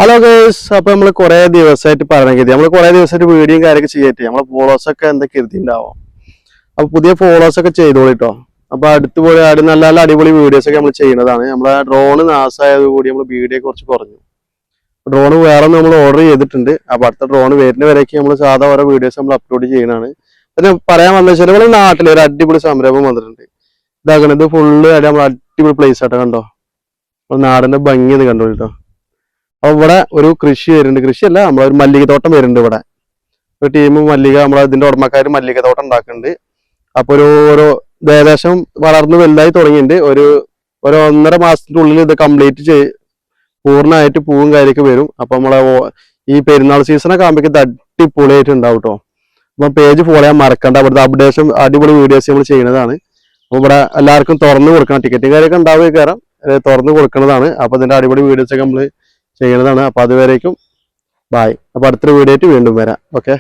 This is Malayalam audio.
ഹലോ ഗൈസ്, അപ്പൊ നമ്മള് കുറെ ദിവസമായിട്ട് പറഞ്ഞത് നമ്മള് കുറെ ദിവസമായിട്ട് വീഡിയോയും കാര്യമൊക്കെ ചെയ്തിട്ട് നമ്മളെ ഫോളോവേഴ്സ് ഒക്കെ എന്താ കരുതിണ്ടാവും. അപ്പൊ പുതിയ ഫോളോവേഴ്സ് ഒക്കെ ചെയ്തോളിട്ടോ. അപ്പൊ അടുത്ത് പോയി നല്ല നല്ല അടിപൊളി വീഡിയോസ് ഒക്കെ നമ്മൾ ചെയ്യുന്നതാണ്. നമ്മളെ ഡ്രോണ് നാശമായത് കൂടി നമ്മൾ വീഡിയോ കുറച്ച് കുറഞ്ഞു. ഡ്രോണ് വേറെ നമ്മൾ ഓർഡർ ചെയ്തിട്ടുണ്ട്. അപ്പൊ അടുത്ത ഡ്രോൺ വരുന്നവരേക്ക് നമ്മൾ സാധാ ഓരോ വീഡിയോസ് നമ്മൾ അപ്ലോഡ് ചെയ്യുന്നതാണ്. പിന്നെ പറയാൻ വന്ന വെച്ചാൽ നമ്മുടെ നാട്ടിൽ ഒരു അടിപൊളി സംരംഭം വന്നിട്ടുണ്ട്. ഇതാകണത് ഫുള്ള് നമ്മൾ അടിപൊളി പ്ലേസ് ആട്ടോ. കണ്ടോ, നാടിന്റെ ഭംഗി ഇത് കണ്ടോ കേട്ടോ. അപ്പൊ ഇവിടെ ഒരു കൃഷി വരുന്നുണ്ട്. കൃഷിയല്ല, നമ്മളൊരു മല്ലിക തോട്ടം വരുന്നുണ്ട്. ഇവിടെ ഒരു ടീം മല്ലിക, നമ്മളെ ഇതിന്റെ ഉടമക്കാർ മല്ലിക തോട്ടം ഉണ്ടാക്കുന്നുണ്ട്. അപ്പൊ ഒരു ഏകദേശം വളർന്ന് വലുതായി തുടങ്ങിയിട്ടുണ്ട്. ഒരു 1.5 മാസത്തിന്റെ ഉള്ളിൽ ഇത് കംപ്ലീറ്റ് പൂർണ്ണമായിട്ട് പൂവും കാര്യമൊക്കെ വരും. അപ്പൊ നമ്മളെ ഈ പെരുന്നാൾ സീസണൊക്കെ ആകുമ്പോഴേക്കും അടിപൊളിയായിട്ട് ഉണ്ടാവും കേട്ടോ. അപ്പൊ പേജ് ഫോളോ ചെയ്യാൻ മറക്കണ്ട. അവിടുത്തെ അപ്ഡേഷൻ അടിപൊളി വീഡിയോസ് നമ്മൾ ചെയ്യുന്നതാണ്. അപ്പൊ ഇവിടെ എല്ലാവർക്കും തുറന്നു കൊടുക്കണം. ടിക്കറ്റും കാര്യമൊക്കെ ഉണ്ടാവുക കയറാം, തുറന്നു കൊടുക്കുന്നതാണ്. അപ്പൊ ഇതിന്റെ അടിപൊളി വീഡിയോസ് ഒക്കെ നമ്മൾ ചെയ്യുന്നതാണ്. അപ്പൊ അതുവരേക്കും ബായ്. അപ്പൊ അടുത്തൊരു വീഡിയോ ആയിട്ട് വീണ്ടും വരാം. ഓക്കെ.